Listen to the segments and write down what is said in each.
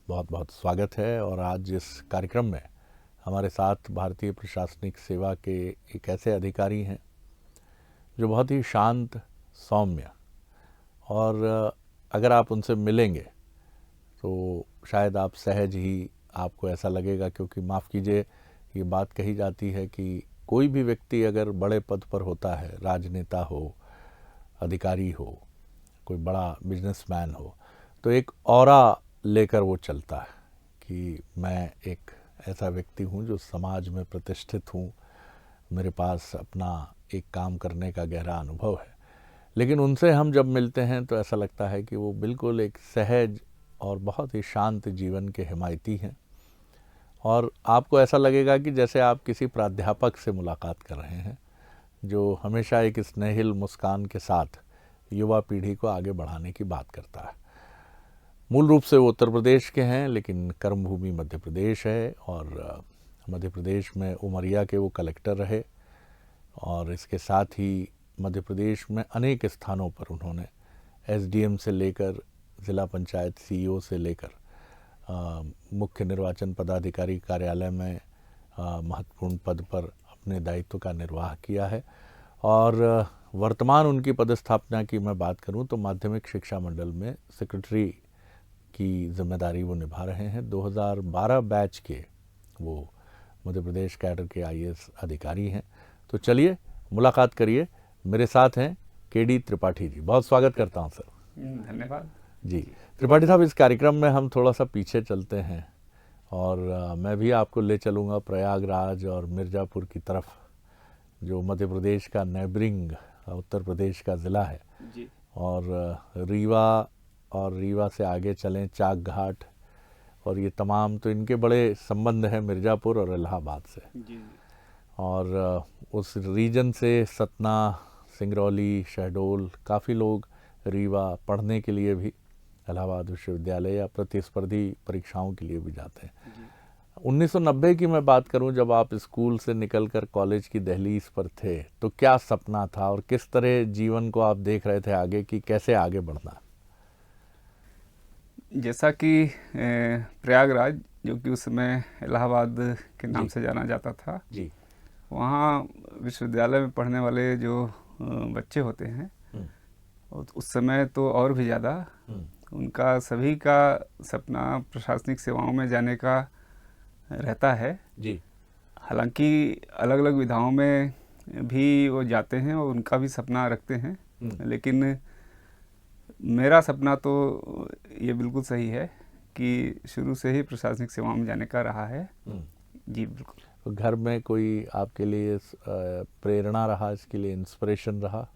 बहुत बहुत स्वागत है। और आज इस कार्यक्रम में हमारे साथ भारतीय प्रशासनिक सेवा के एक ऐसे अधिकारी हैं जो बहुत ही शांत, सौम्य, और अगर आप उनसे मिलेंगे तो शायद आप सहज ही आपको ऐसा लगेगा, क्योंकि माफ़ कीजिए, ये बात कही जाती है कि कोई भी व्यक्ति अगर बड़े पद पर होता है, राजनेता हो, अधिकारी हो, कोई बड़ा बिजनेसमैन हो, तो एक ऑरा लेकर वो चलता है कि मैं एक ऐसा व्यक्ति हूँ जो समाज में प्रतिष्ठित हूँ, मेरे पास अपना एक काम करने का गहरा अनुभव है। लेकिन उनसे हम जब मिलते हैं तो ऐसा लगता है कि वो बिल्कुल एक सहज और बहुत ही शांत जीवन के हिमायती हैं, और आपको ऐसा लगेगा कि जैसे आप किसी प्राध्यापक से मुलाकात कर रहे हैं जो हमेशा एक स्नेहिल मुस्कान के साथ युवा पीढ़ी को आगे बढ़ाने की बात करता है। मूल रूप से वो उत्तर प्रदेश के हैं, लेकिन कर्मभूमि मध्य प्रदेश है, और मध्य प्रदेश में उमरिया के वो कलेक्टर रहे, और इसके साथ ही मध्य प्रदेश में अनेक स्थानों पर उन्होंने एसडीएम से लेकर ज़िला पंचायत सीईओ से लेकर मुख्य निर्वाचन पदाधिकारी कार्यालय में महत्वपूर्ण पद पर अपने दायित्व का निर्वाह किया है। और वर्तमान उनकी पदस्थापना की मैं बात करूं तो माध्यमिक शिक्षा मंडल में सेक्रेटरी की जिम्मेदारी वो निभा रहे हैं। 2012 बैच के वो मध्य प्रदेश कैडर के आईएएस अधिकारी हैं। तो चलिए मुलाकात करिए। मेरे साथ हैं केडी त्रिपाठी जी। बहुत स्वागत करता हूं सर। धन्यवाद जी त्रिपाठी साहब, इस कार्यक्रम में हम थोड़ा सा पीछे चलते हैं, और मैं भी आपको ले चलूँगा प्रयागराज और मिर्ज़ापुर की तरफ, जो मध्य प्रदेश का नेबरिंग उत्तर प्रदेश का ज़िला है जी। और रीवा, और रीवा से आगे चलें चाक घाट, और ये तमाम तो इनके बड़े संबंध हैं मिर्ज़ापुर और इलाहाबाद से। जी। और उस रीजन से सतना, सिंगरौली, शहडोल, काफ़ी लोग रीवा पढ़ने के लिए भी इलाहाबाद विश्वविद्यालय या प्रतिस्पर्धी परीक्षाओं के लिए भी जाते हैं। 1990 की मैं बात करूं, जब आप स्कूल से निकलकर कॉलेज की दहलीज पर थे, तो क्या सपना था और किस तरह जीवन को आप देख रहे थे आगे, कि कैसे आगे बढ़ना? जैसा कि प्रयागराज, जो कि उस समय इलाहाबाद के नाम से जाना जाता था, जी, वहाँ विश्वविद्यालय में पढ़ने वाले जो बच्चे होते हैं, उस समय तो और भी ज़्यादा, उनका सभी का सपना प्रशासनिक सेवाओं में जाने का रहता है। जी, हालांकि अलग अलग विधाओं में भी वो जाते हैं और उनका भी सपना रखते हैं, लेकिन मेरा सपना तो ये बिल्कुल सही है कि शुरू से ही प्रशासनिक सेवाओं में जाने का रहा है। जी बिल्कुल। तो घर में कोई आपके लिए प्रेरणा रहा, इसके लिए इंस्पिरेशन रहा?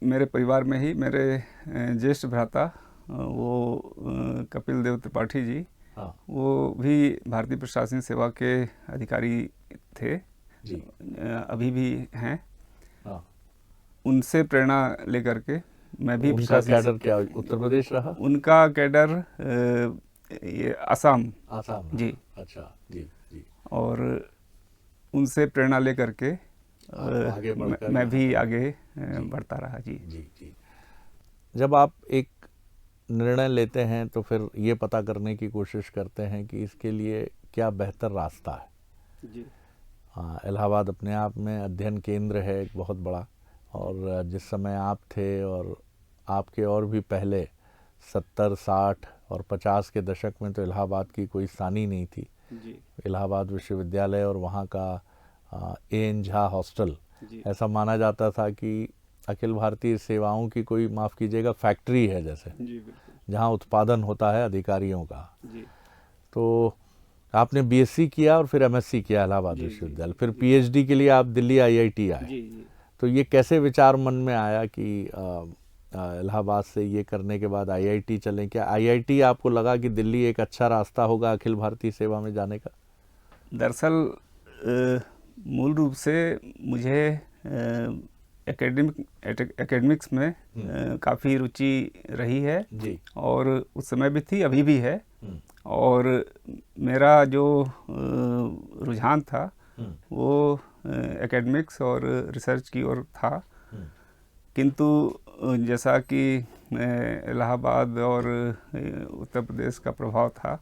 मेरे परिवार में ही मेरे ज्येष्ठ भ्राता, वो कपिल देव त्रिपाठी जी, वो भी भारतीय प्रशासनिक सेवा के अधिकारी थे जी। अभी भी हैं। उनसे प्रेरणा लेकर के मैं भी उनका कैडर क्या उत्तर प्रदेश रहा? उनका कैडर ये आसाम जी। अच्छा जी जी। और उनसे प्रेरणा लेकर के मैं भी आगे बढ़ता रहा। जी जी जी। जब आप एक निर्णय लेते हैं तो फिर ये पता करने की कोशिश करते हैं कि इसके लिए क्या बेहतर रास्ता है। जी। हाँ, इलाहाबाद अपने आप में अध्ययन केंद्र है एक बहुत बड़ा, और जिस समय आप थे और आपके और भी पहले 70, 60 और 50 के दशक में तो इलाहाबाद की कोई सानी नहीं थी। इलाहाबाद विश्वविद्यालय और वहाँ का एन झा हॉस्टल, ऐसा माना जाता था कि अखिल भारतीय सेवाओं की कोई, माफ़ कीजिएगा, फैक्ट्री है जैसे, जहाँ उत्पादन होता है अधिकारियों का। तो आपने बीएससी किया और फिर एमएससी किया इलाहाबाद विश्वविद्यालय, फिर पीएचडी के लिए आप दिल्ली आईआईटी आए। तो ये कैसे विचार मन में आया कि इलाहाबाद से ये करने के बाद आईआईटी चलें? क्या आईआईटी आपको लगा कि दिल्ली एक अच्छा रास्ता होगा अखिल भारतीय सेवा में जाने का? दरअसल मूल रूप से मुझे एकेडमिक्स में काफ़ी रुचि रही है जी। और उस समय भी थी, अभी भी है। और मेरा जो रुझान था वो एकेडमिक्स और रिसर्च की ओर था। किंतु जैसा कि इलाहाबाद और उत्तर प्रदेश का प्रभाव था,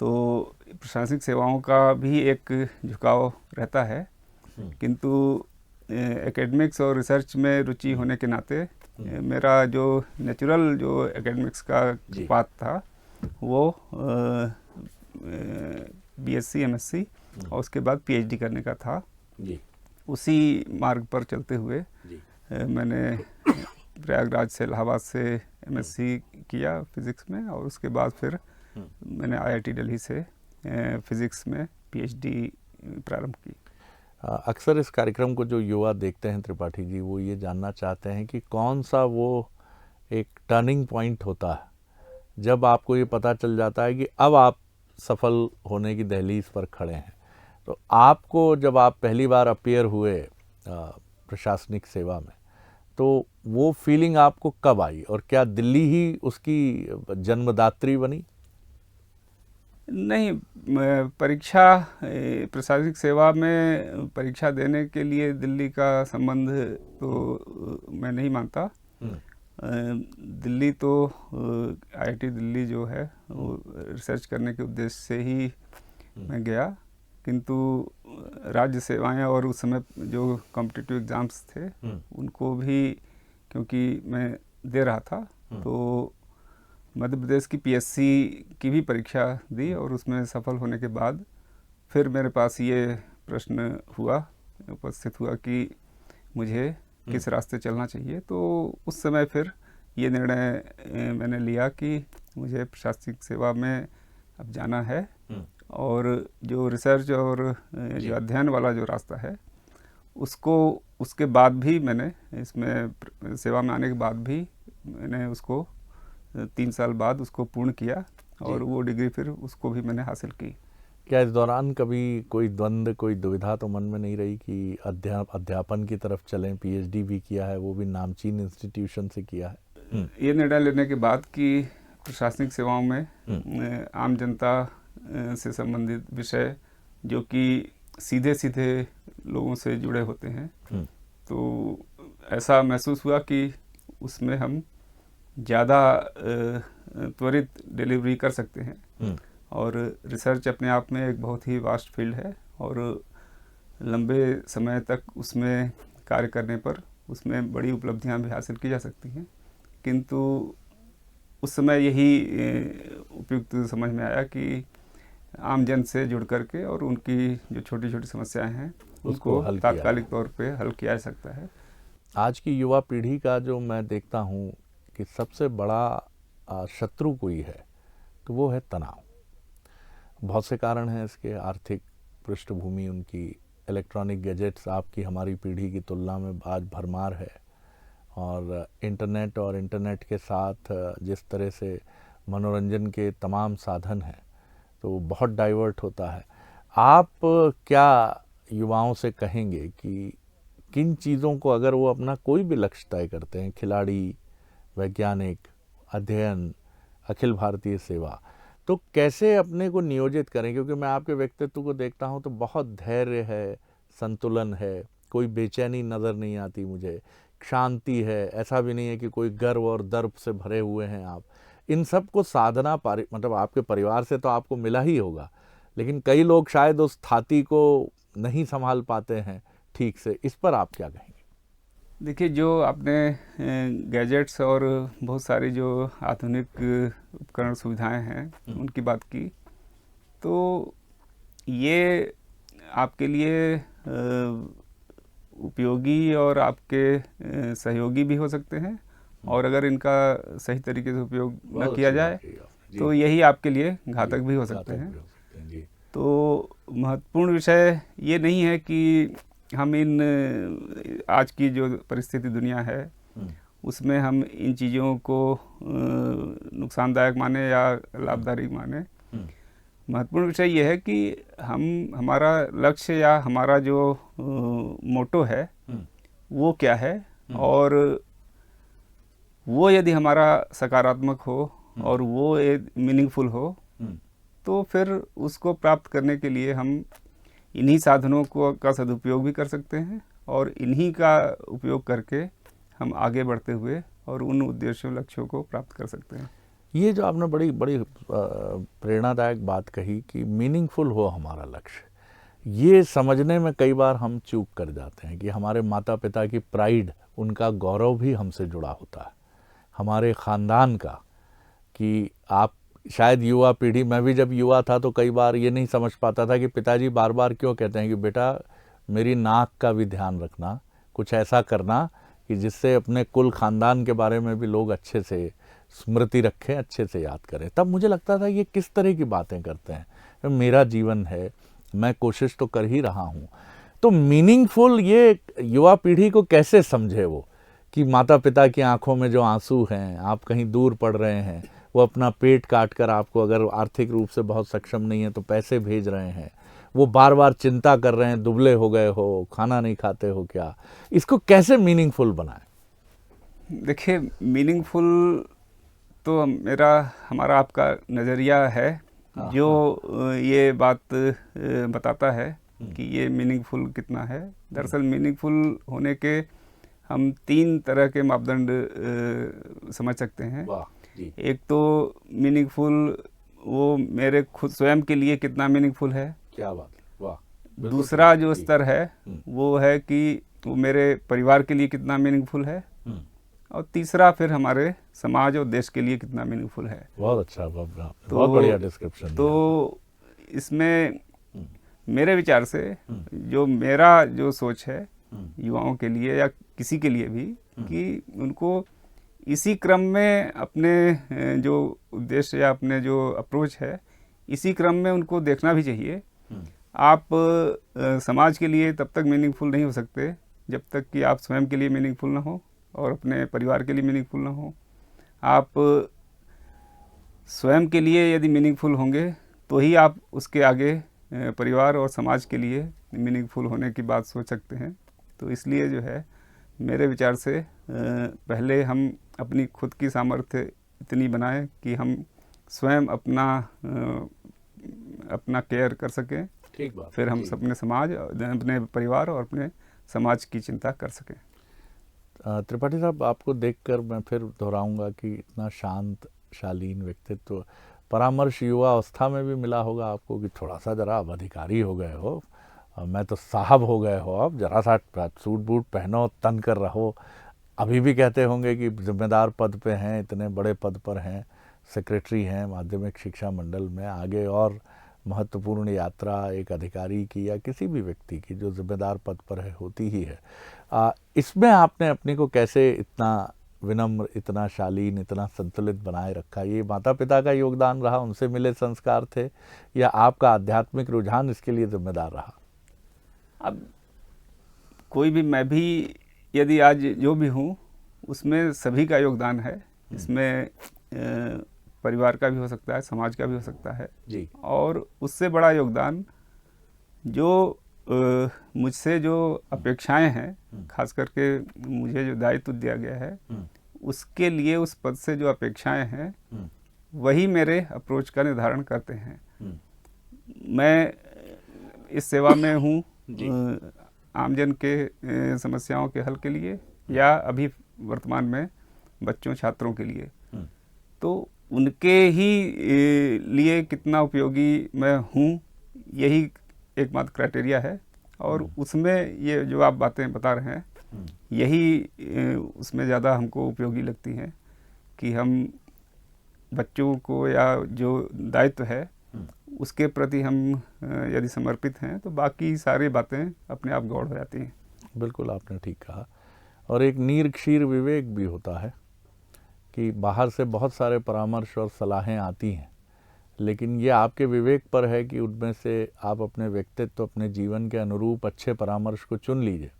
तो प्रशासनिक सेवाओं का भी एक झुकाव रहता है, किंतु एकेडमिक्स और रिसर्च में रुचि होने के नाते मेरा जो नेचुरल जो एकेडमिक्स का पाथ था वो बीएससी एमएससी और उसके बाद पीएचडी करने का था। उसी मार्ग पर चलते हुए मैंने प्रयागराज से इलाहाबाद से एमएससी किया फिज़िक्स में, और उसके बाद फिर मैंने आईआईटी दिल्ली से फिज़िक्स में पीएचडी प्रारंभ की। अक्सर इस कार्यक्रम को जो युवा देखते हैं त्रिपाठी जी, वो ये जानना चाहते हैं कि कौन सा वो एक टर्निंग पॉइंट होता है जब आपको ये पता चल जाता है कि अब आप सफल होने की दहलीज पर खड़े हैं। तो आपको जब आप पहली बार अपीयर हुए प्रशासनिक सेवा में, तो वो फीलिंग आपको कब आई, और क्या दिल्ली ही उसकी जन्मदात्री बनी? नहीं, परीक्षा प्रशासनिक सेवा में परीक्षा देने के लिए दिल्ली का संबंध तो मैं नहीं मानता। दिल्ली तो आईआईटी दिल्ली जो है वो रिसर्च करने के उद्देश्य से ही मैं गया, किंतु राज्य सेवाएं और उस समय जो कॉम्पिटिटिव एग्ज़ाम्स थे उनको भी क्योंकि मैं दे रहा था, तो मध्य प्रदेश की पीएससी की भी परीक्षा दी, और उसमें सफल होने के बाद फिर मेरे पास ये प्रश्न उपस्थित हुआ कि मुझे किस रास्ते चलना चाहिए। तो उस समय फिर ये निर्णय मैंने लिया कि मुझे प्रशासनिक सेवा में अब जाना है, और जो रिसर्च और जो अध्ययन वाला जो रास्ता है उसको उसके बाद भी मैंने इसमें सेवा में आने के बाद भी मैंने उसको 3 साल बाद उसको पूर्ण किया, और वो डिग्री फिर उसको भी मैंने हासिल की। क्या इस दौरान कभी कोई द्वंद्व, कोई दुविधा तो मन में नहीं रही कि अध्यापन की तरफ चलें? पीएचडी भी किया है, वो भी नामचीन इंस्टीट्यूशन से किया है। ये निर्णय लेने के बाद कि प्रशासनिक सेवाओं में आम जनता से संबंधित विषय जो कि सीधे सीधे लोगों से जुड़े होते हैं, तो ऐसा महसूस हुआ कि उसमें हम ज़्यादा त्वरित डिलीवरी कर सकते हैं, और रिसर्च अपने आप में एक बहुत ही वास्ट फील्ड है, और लंबे समय तक उसमें कार्य करने पर उसमें बड़ी उपलब्धियां भी हासिल की जा सकती हैं। किंतु उस समय यही उपयुक्त समझ में आया कि आम जन से जुड़ करके और उनकी जो छोटी छोटी समस्याएं हैं उसको तात्कालिक तौर पे हल किया जा सकता है। आज की युवा पीढ़ी का जो मैं देखता हूँ कि सबसे बड़ा शत्रु कोई है तो वो है तनाव। बहुत से कारण हैं इसके, आर्थिक पृष्ठभूमि उनकी, इलेक्ट्रॉनिक गैजेट्स आपकी हमारी पीढ़ी की तुलना में आज भरमार है, और इंटरनेट के साथ जिस तरह से मनोरंजन के तमाम साधन हैं तो बहुत डाइवर्ट होता है। आप क्या युवाओं से कहेंगे कि किन चीज़ों को अगर वो अपना कोई भी लक्ष्य तय करते हैं, खिलाड़ी, वैज्ञानिक, अध्ययन, अखिल भारतीय सेवा, तो कैसे अपने को नियोजित करें? क्योंकि मैं आपके व्यक्तित्व को देखता हूं तो बहुत धैर्य है, संतुलन है, कोई बेचैनी नज़र नहीं आती मुझे, शांति है, ऐसा भी नहीं है कि कोई गर्व और दर्प से भरे हुए हैं आप। इन सब को साधना मतलब आपके परिवार से तो आपको मिला ही होगा, लेकिन कई लोग शायद उस थाती को नहीं संभाल पाते हैं ठीक से। इस पर आप क्या कहेंगे? देखिए, जो आपने गैजेट्स और बहुत सारी जो आधुनिक उपकरण सुविधाएं हैं उनकी बात की, तो ये आपके लिए उपयोगी और आपके सहयोगी भी हो सकते हैं, और अगर इनका सही तरीके से उपयोग न किया जाए तो यही आपके लिए घातक भी हो सकते हैं। तो महत्वपूर्ण विषय ये नहीं है कि हम आज की जो परिस्थिति दुनिया है उसमें हम इन चीज़ों को नुकसानदायक माने या लाभदायक माने। महत्वपूर्ण विषय ये है कि हमारा लक्ष्य या हमारा जो मोटो है वो क्या है, और वो यदि हमारा सकारात्मक हो और वो मीनिंगफुल हो तो फिर उसको प्राप्त करने के लिए हम इन्हीं साधनों का सदुपयोग भी कर सकते हैं, और इन्हीं का उपयोग करके हम आगे बढ़ते हुए और उन उद्देश्यों लक्ष्यों को प्राप्त कर सकते हैं। ये जो आपने बड़ी बड़ी प्रेरणादायक बात कही कि मीनिंगफुल हो हमारा लक्ष्य, ये समझने में कई बार हम चूक कर जाते हैं कि हमारे माता पिता की प्राइड, उनका गौरव भी हमसे जुड़ा होता है, हमारे ख़ानदान का। कि आप शायद युवा पीढ़ी, मैं भी जब युवा था तो कई बार ये नहीं समझ पाता था कि पिताजी बार बार क्यों कहते हैं कि बेटा मेरी नाक का भी ध्यान रखना, कुछ ऐसा करना कि जिससे अपने कुल ख़ानदान के बारे में भी लोग अच्छे से स्मृति रखें, अच्छे से याद करें। तब मुझे लगता था ये किस तरह की बातें करते हैं, मेरा जीवन है, मैं कोशिश तो कर ही रहा हूँ। तो मीनिंगफुल ये युवा पीढ़ी को कैसे समझे वो, कि माता पिता की आंखों में जो आंसू हैं, आप कहीं दूर पड़ रहे हैं, वो अपना पेट काट कर आपको, अगर आर्थिक रूप से बहुत सक्षम नहीं है तो पैसे भेज रहे हैं, वो बार बार चिंता कर रहे हैं दुबले हो गए हो, खाना नहीं खाते हो क्या, इसको कैसे मीनिंगफुल बनाएं? देखिए, मीनिंगफुल तो हमारा आपका नज़रिया है जो ये बात बताता है कि ये मीनिंगफुल कितना है। दरअसल मीनिंगफुल होने के हम 3 तरह के मापदंड समझ सकते हैं। एक तो मीनिंगफुल वो मेरे खुद स्वयं के लिए कितना मीनिंगफुल है। क्या बात, वाह। दूसरा जो स्तर है वो है कि वो मेरे परिवार के लिए कितना मीनिंगफुल है, और तीसरा फिर हमारे समाज और देश के लिए कितना मीनिंगफुल है। बहुत अच्छा, बहुत बढ़िया डिस्क्रिप्शन। तो इसमें मेरे विचार से जो मेरा जो सोच है युवाओं के लिए या किसी के लिए भी, कि उनको इसी क्रम में अपने जो उद्देश्य या अपने जो अप्रोच है, इसी क्रम में उनको देखना भी चाहिए। आप समाज के लिए तब तक मीनिंगफुल नहीं हो सकते जब तक कि आप स्वयं के लिए मीनिंगफुल ना हो और अपने परिवार के लिए मीनिंगफुल ना हो। आप स्वयं के लिए यदि मीनिंगफुल होंगे तो ही आप उसके आगे परिवार और समाज के लिए मीनिंगफुल होने की बात सोच सकते हैं। तो इसलिए जो है मेरे विचार से पहले हम अपनी खुद की सामर्थ्य इतनी बनाएं कि हम स्वयं अपना केयर कर सकें, ठीक बात। फिर हम अपने समाज, अपने परिवार और अपने समाज की चिंता कर सकें। त्रिपाठी साहब, आपको देखकर मैं फिर दोहराऊंगा कि इतना शांत शालीन व्यक्तित्व परामर्श युवा अवस्था में भी मिला होगा आपको, कि थोड़ा सा जरा अब अधिकारी हो गए हो, मैं तो साहब हो गए हो, अब जरा सा सूट बूट पहनो, तन कर रहो। अभी भी कहते होंगे कि जिम्मेदार पद पे हैं, इतने बड़े पद पर हैं, सेक्रेटरी हैं माध्यमिक शिक्षा मंडल में, आगे और महत्वपूर्ण यात्रा एक अधिकारी की या किसी भी व्यक्ति की जो जिम्मेदार पद पर है होती ही है। इसमें आपने अपने को कैसे इतना विनम्र, इतना शालीन, इतना संतुलित बनाए रखा? ये माता पिता का योगदान रहा, उनसे मिले संस्कार थे, या आपका आध्यात्मिक रुझान इसके लिए जिम्मेदार रहा? अब कोई भी, मैं भी यदि आज जो भी हूँ उसमें सभी का योगदान है। इसमें परिवार का भी हो सकता है, समाज का भी हो सकता है जी। और उससे बड़ा योगदान जो मुझसे जो अपेक्षाएं हैं, खास करके मुझे जो दायित्व दिया गया है उसके लिए, उस पद से जो अपेक्षाएं हैं वही मेरे अप्रोच का निर्धारण करते हैं। मैं इस सेवा में हूँ आमजन के समस्याओं के हल के लिए, या अभी वर्तमान में बच्चों छात्रों के लिए, तो उनके ही लिए कितना उपयोगी मैं हूँ, यही एकमात्र क्राइटेरिया है। और उसमें ये जो आप बातें बता रहे हैं, यही उसमें ज़्यादा हमको उपयोगी लगती हैं, कि हम बच्चों को या जो दायित्व है उसके प्रति हम यदि समर्पित हैं तो बाकी सारी बातें अपने आप गौड़ हो जाती हैं। बिल्कुल, आपने ठीक कहा। और एक नीर क्षीर विवेक भी होता है कि बाहर से बहुत सारे परामर्श और सलाहें आती हैं, लेकिन ये आपके विवेक पर है कि उनमें से आप अपने व्यक्तित्व, अपने जीवन के अनुरूप अच्छे परामर्श को चुन लीजिए,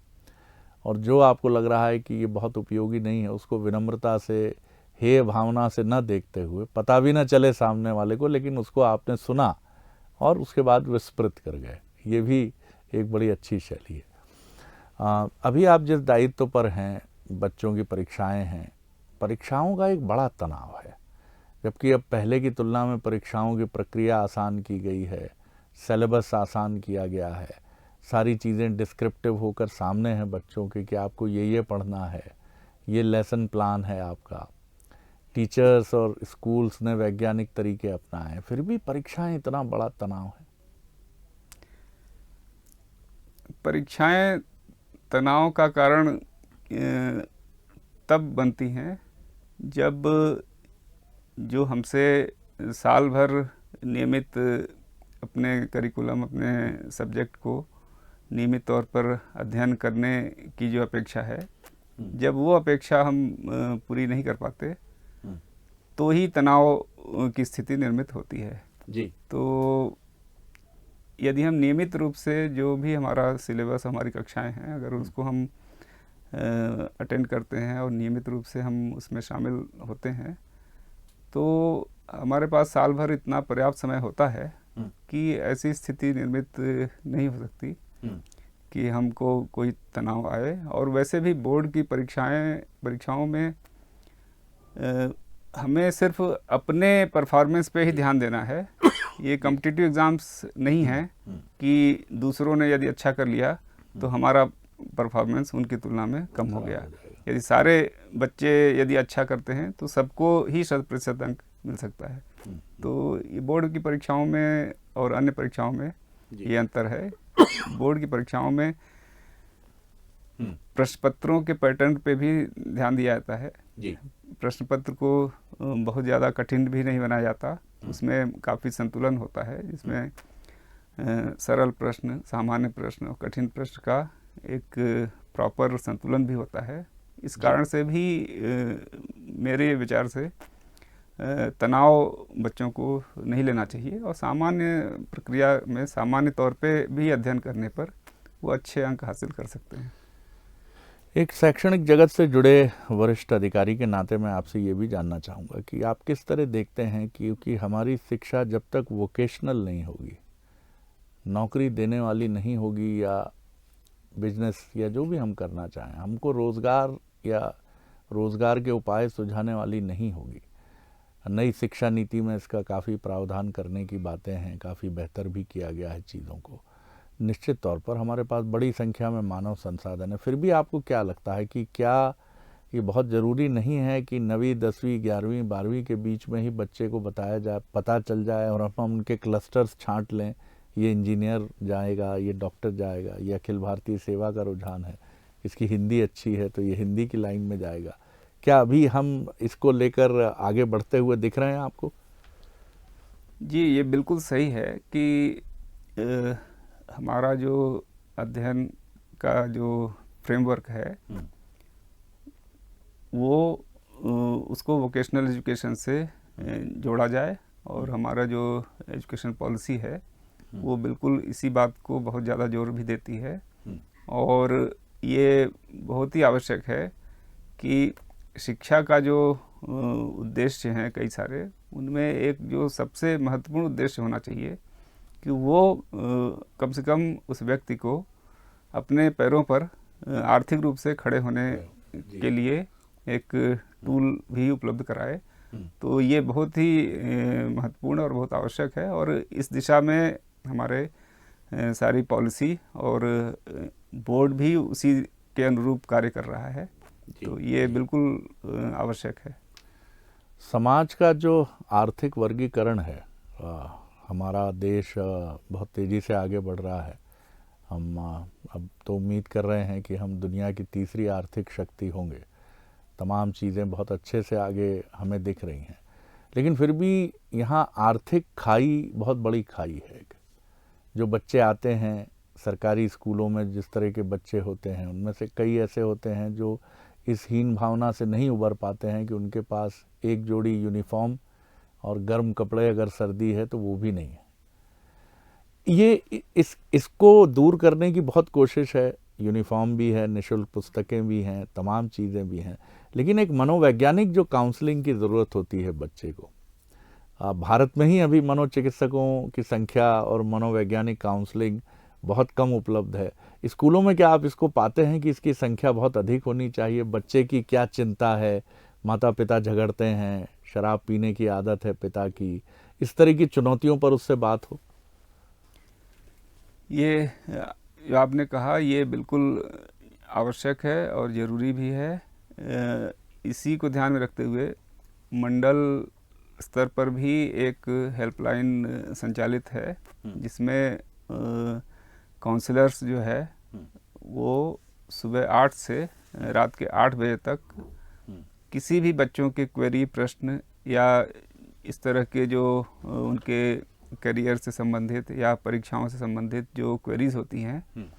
और जो आपको लग रहा है कि ये बहुत उपयोगी नहीं है उसको विनम्रता से, हेय भावना से न देखते हुए, पता भी न चले सामने वाले को, लेकिन उसको आपने सुना और उसके बाद विस्मृत कर गए। ये भी एक बड़ी अच्छी शैली है। अभी आप जिस दायित्व पर हैं, बच्चों की परीक्षाएं हैं, परीक्षाओं का एक बड़ा तनाव है, जबकि अब पहले की तुलना में परीक्षाओं की प्रक्रिया आसान की गई है, सिलेबस आसान किया गया है, सारी चीज़ें डिस्क्रिप्टिव होकर सामने हैं बच्चों के कि आपको ये पढ़ना है, ये लेसन प्लान है आपका, टीचर्स और स्कूल्स ने वैज्ञानिक तरीके अपनाए हैं, फिर भी परीक्षाएं इतना बड़ा तनाव है। परीक्षाएं तनाव का कारण तब बनती हैं जब जो हमसे साल भर नियमित अपने करिकुलम, अपने सब्जेक्ट को नियमित तौर पर अध्ययन करने की जो अपेक्षा है, जब वो अपेक्षा हम पूरी नहीं कर पाते तो ही तनाव की स्थिति निर्मित होती है जी। तो यदि हम नियमित रूप से जो भी हमारा सिलेबस, हमारी कक्षाएं हैं, अगर उसको हम अटेंड करते हैं और नियमित रूप से हम उसमें शामिल होते हैं तो हमारे पास साल भर इतना पर्याप्त समय होता है कि ऐसी स्थिति निर्मित नहीं हो सकती कि हमको कोई तनाव आए। और वैसे भी बोर्ड की परीक्षाओं में हमें सिर्फ अपने परफॉर्मेंस पे ही ध्यान देना है। ये कॉम्पिटिटिव एग्ज़ाम्स नहीं हैं कि दूसरों ने यदि अच्छा कर लिया तो हमारा परफॉर्मेंस उनकी तुलना में कम हो गया। यदि सारे बच्चे यदि अच्छा करते हैं तो सबको ही 100% अंक मिल सकता है। तो ये बोर्ड की परीक्षाओं में और अन्य परीक्षाओं में ये अंतर है। बोर्ड की परीक्षाओं में प्रश्न पत्रों के पैटर्न पे भी ध्यान दिया जाता है। प्रश्न पत्र को बहुत ज़्यादा कठिन भी नहीं बनाया जाता, उसमें काफ़ी संतुलन होता है, जिसमें सरल प्रश्न, सामान्य प्रश्न और कठिन प्रश्न का एक प्रॉपर संतुलन भी होता है। इस कारण से भी मेरे विचार से तनाव बच्चों को नहीं लेना चाहिए और सामान्य प्रक्रिया में सामान्य तौर पे भी अध्ययन करने पर वो अच्छे अंक हासिल कर सकते हैं। एक शैक्षणिक जगत से जुड़े वरिष्ठ अधिकारी के नाते मैं आपसे ये भी जानना चाहूँगा कि आप किस तरह देखते हैं, क्योंकि हमारी शिक्षा जब तक वोकेशनल नहीं होगी, नौकरी देने वाली नहीं होगी या बिजनेस या जो भी हम करना चाहें, हमको रोज़गार या रोज़गार के उपाय सुझाने वाली नहीं होगी। नई शिक्षा नीति में इसका काफ़ी प्रावधान करने की बातें हैं, काफ़ी बेहतर भी किया गया है चीज़ों को। निश्चित तौर पर हमारे पास बड़ी संख्या में मानव संसाधन है, फिर भी आपको क्या लगता है कि क्या ये बहुत ज़रूरी नहीं है कि 9वीं 10वीं 11वीं 12वीं के बीच में ही बच्चे को बताया जाए, पता चल जाए और हम उनके क्लस्टर्स छांट लें, ये इंजीनियर जाएगा, ये डॉक्टर जाएगा, ये अखिल भारतीय सेवा का रुझान है, इसकी हिंदी अच्छी है तो ये हिंदी की लाइन में जाएगा। क्या अभी हम इसको लेकर आगे बढ़ते हुए दिख रहे हैं आपको? जी, ये बिल्कुल सही है कि हमारा जो अध्ययन का जो फ्रेमवर्क है वो उसको वोकेशनल एजुकेशन से जोड़ा जाए और हमारा जो एजुकेशन पॉलिसी है वो बिल्कुल इसी बात को बहुत ज़्यादा जोर भी देती है। और ये बहुत ही आवश्यक है कि शिक्षा का जो उद्देश्य हैं कई सारे, उनमें एक जो सबसे महत्वपूर्ण उद्देश्य होना चाहिए कि वो कम से कम उस व्यक्ति को अपने पैरों पर आर्थिक रूप से खड़े होने के लिए एक टूल भी उपलब्ध कराए। तो ये बहुत ही महत्वपूर्ण और बहुत आवश्यक है और इस दिशा में हमारे सारी पॉलिसी और बोर्ड भी उसी के अनुरूप कार्य कर रहा है। तो ये बिल्कुल आवश्यक है। समाज का जो आर्थिक वर्गीकरण है, हमारा देश बहुत तेज़ी से आगे बढ़ रहा है। हम अब तो उम्मीद कर रहे हैं कि हम दुनिया की तीसरी आर्थिक शक्ति होंगे। तमाम चीज़ें बहुत अच्छे से आगे हमें दिख रही हैं, लेकिन फिर भी यहाँ आर्थिक खाई बहुत बड़ी खाई है। जो बच्चे आते हैं सरकारी स्कूलों में, जिस तरह के बच्चे होते हैं उनमें से कई ऐसे होते हैं जो इस हीन भावना से नहीं उबर पाते हैं कि उनके पास एक जोड़ी यूनिफॉर्म और गर्म कपड़े अगर सर्दी है तो वो भी नहीं है। ये इसको दूर करने की बहुत कोशिश है। यूनिफॉर्म भी है, निःशुल्क पुस्तकें भी हैं, तमाम चीज़ें भी हैं, लेकिन एक मनोवैज्ञानिक जो काउंसलिंग की ज़रूरत होती है बच्चे को, भारत में ही अभी मनोचिकित्सकों की संख्या और मनोवैज्ञानिक काउंसलिंग बहुत कम उपलब्ध है। स्कूलों में क्या आप इसको पाते हैं कि इसकी संख्या बहुत अधिक होनी चाहिए? बच्चे की क्या चिंता है, माता पिता झगड़ते हैं, शराब पीने की आदत है पिता की, इस तरह की चुनौतियों पर उससे बात हो? ये जो आपने कहा ये बिल्कुल आवश्यक है और ज़रूरी भी है। इसी को ध्यान में रखते हुए मंडल स्तर पर भी एक हेल्पलाइन संचालित है, जिसमें काउंसलर्स जो है वो सुबह 8 से रात के 8 बजे तक किसी भी बच्चों के क्वेरी, प्रश्न या इस तरह के जो उनके करियर से संबंधित या परीक्षाओं से संबंधित जो क्वेरीज होती हैं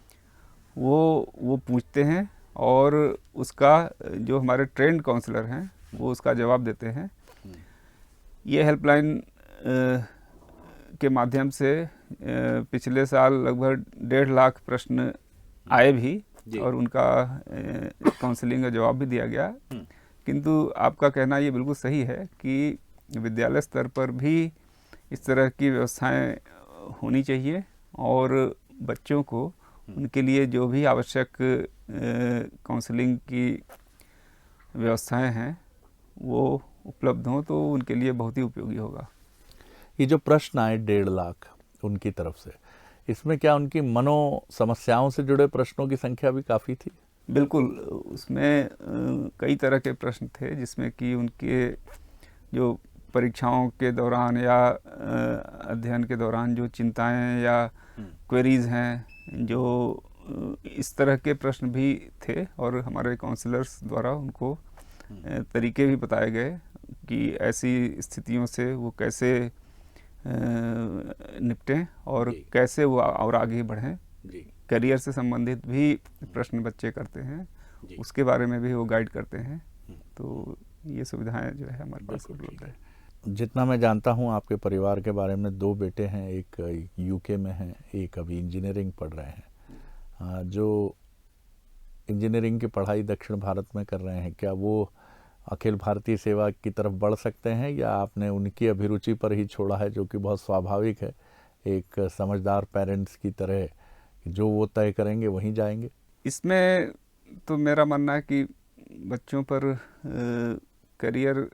वो पूछते हैं, और उसका जो हमारे ट्रेंड काउंसलर हैं वो उसका जवाब देते हैं। ये हेल्पलाइन के माध्यम से पिछले साल लगभग 1.5 लाख प्रश्न आए भी, और उनका काउंसलिंग का जवाब भी दिया गया। किंतु आपका कहना ये बिल्कुल सही है कि विद्यालय स्तर पर भी इस तरह की व्यवस्थाएं होनी चाहिए, और बच्चों को उनके लिए जो भी आवश्यक काउंसलिंग की व्यवस्थाएं हैं वो उपलब्ध हों तो उनके लिए बहुत ही उपयोगी होगा। ये जो प्रश्न आए 1.5 लाख उनकी तरफ से, इसमें क्या उनकी मनो समस्याओं से जुड़े प्रश्नों की संख्या भी काफ़ी थी? बिल्कुल, उसमें कई तरह के प्रश्न थे, जिसमें कि उनके जो परीक्षाओं के दौरान या अध्ययन के दौरान जो चिंताएं या क्वेरीज हैं, जो इस तरह के प्रश्न भी थे, और हमारे काउंसलर्स द्वारा उनको तरीके भी बताए गए कि ऐसी स्थितियों से वो कैसे निपटें और कैसे वो और आगे बढ़ें। करियर से संबंधित भी प्रश्न बच्चे करते हैं, उसके बारे में भी वो गाइड करते हैं। तो ये सुविधाएं जो है हमारे पास उपलब्ध है। जितना मैं जानता हूँ आपके परिवार के बारे में, 2 बेटे हैं, एक यूके में हैं, एक अभी इंजीनियरिंग पढ़ रहे हैं। जो इंजीनियरिंग की पढ़ाई दक्षिण भारत में कर रहे हैं, क्या वो अखिल भारतीय सेवा की तरफ बढ़ सकते हैं, या आपने उनकी अभिरुचि पर ही छोड़ा है, जो कि बहुत स्वाभाविक है एक समझदार पेरेंट्स की तरह, जो वो तय करेंगे वहीं जाएंगे? इसमें तो मेरा मानना है कि बच्चों पर करियर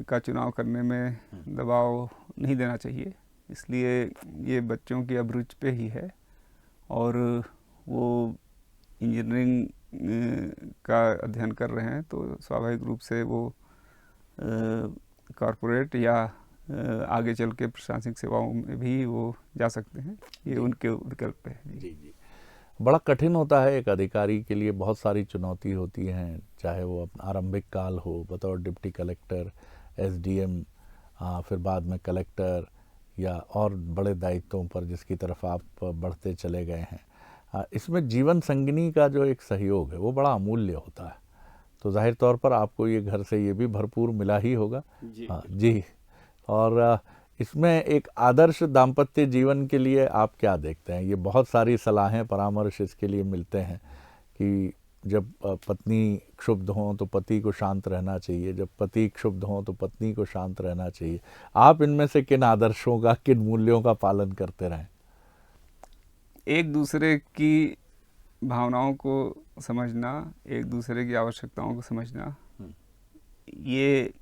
का चुनाव करने में दबाव नहीं देना चाहिए, इसलिए ये बच्चों की अभिरुचि पे ही है। और वो इंजीनियरिंग का अध्ययन कर रहे हैं तो स्वाभाविक रूप से वो कॉरपोरेट या आगे चल के प्रशासनिक सेवाओं में भी वो जा सकते हैं, ये उनके विकल्प है। जी। बड़ा कठिन होता है एक अधिकारी के लिए, बहुत सारी चुनौती होती हैं, चाहे वो आरंभिक काल हो बतौर डिप्टी कलेक्टर, एसडीएम, फिर बाद में कलेक्टर, या और बड़े दायित्वों पर जिसकी तरफ आप बढ़ते चले गए हैं। इसमें जीवन संगिनी का जो एक सहयोग है वो बड़ा अमूल्य होता है, तो जाहिर तौर पर आपको ये घर से ये भी भरपूर मिला ही होगा। जी। और इसमें एक आदर्श दाम्पत्य जीवन के लिए आप क्या देखते हैं? ये बहुत सारी सलाहें, परामर्श इसके लिए मिलते हैं कि जब पत्नी क्षुब्ध हो तो पति को शांत रहना चाहिए, जब पति क्षुब्ध हो तो पत्नी को शांत रहना चाहिए। आप इनमें से किन आदर्शों का, किन मूल्यों का पालन करते रहें? एक दूसरे की भावनाओं को समझना, एक दूसरे की आवश्यकताओं को समझना, ये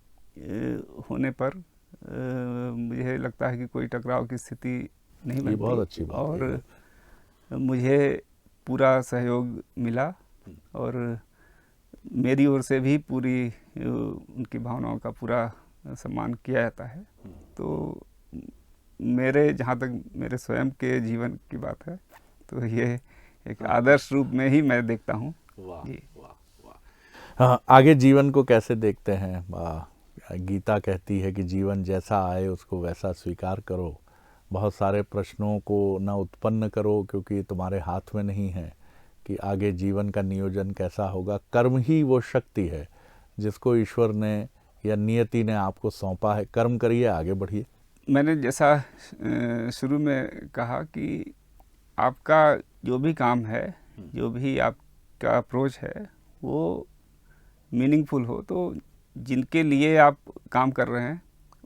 होने पर मुझे लगता है कि कोई टकराव की स्थिति नहीं बनती। बहुत अच्छी बात और है। मुझे पूरा सहयोग मिला, और मेरी ओर से भी पूरी उनकी भावनाओं का पूरा सम्मान किया जाता है। तो मेरे, जहाँ तक मेरे स्वयं के जीवन की बात है, तो ये एक आदर्श रूप में ही मैं देखता हूँ। आगे जीवन को कैसे देखते हैं? गीता कहती है कि जीवन जैसा आए उसको वैसा स्वीकार करो, बहुत सारे प्रश्नों को न उत्पन्न करो, क्योंकि तुम्हारे हाथ में नहीं है कि आगे जीवन का नियोजन कैसा होगा। कर्म ही वो शक्ति है जिसको ईश्वर ने या नियति ने आपको सौंपा है। कर्म करिए, आगे बढ़िए। मैंने जैसा शुरू में कहा कि आपका जो भी काम है, जो भी आपका अप्रोच है, वो मीनिंगफुल हो, तो जिनके लिए आप काम कर रहे हैं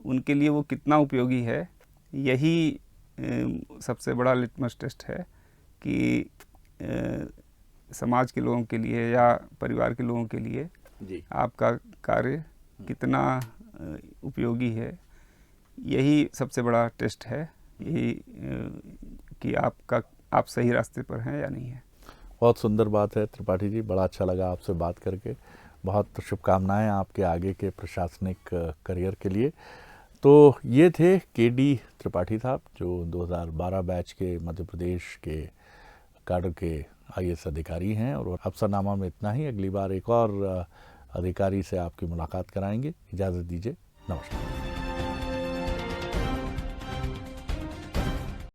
उनके लिए वो कितना उपयोगी है, यही सबसे बड़ा लिटमस टेस्ट है कि समाज के लोगों के लिए या परिवार के लोगों के लिए आपका कार्य कितना उपयोगी है। यही सबसे बड़ा टेस्ट है, यही कि आप सही रास्ते पर हैं या नहीं है। बहुत सुंदर बात है त्रिपाठी जी, बड़ा अच्छा लगा आपसे बात करके। बहुत शुभकामनाएं आपके आगे के प्रशासनिक करियर के लिए। तो ये थे केडी त्रिपाठी साहब, जो 2012 बैच के मध्य प्रदेश के काडर के आईएएस अधिकारी हैं। और अफसरनामा में इतना ही। अगली बार एक और अधिकारी से आपकी मुलाकात कराएंगे। इजाज़त दीजिए, नमस्कार।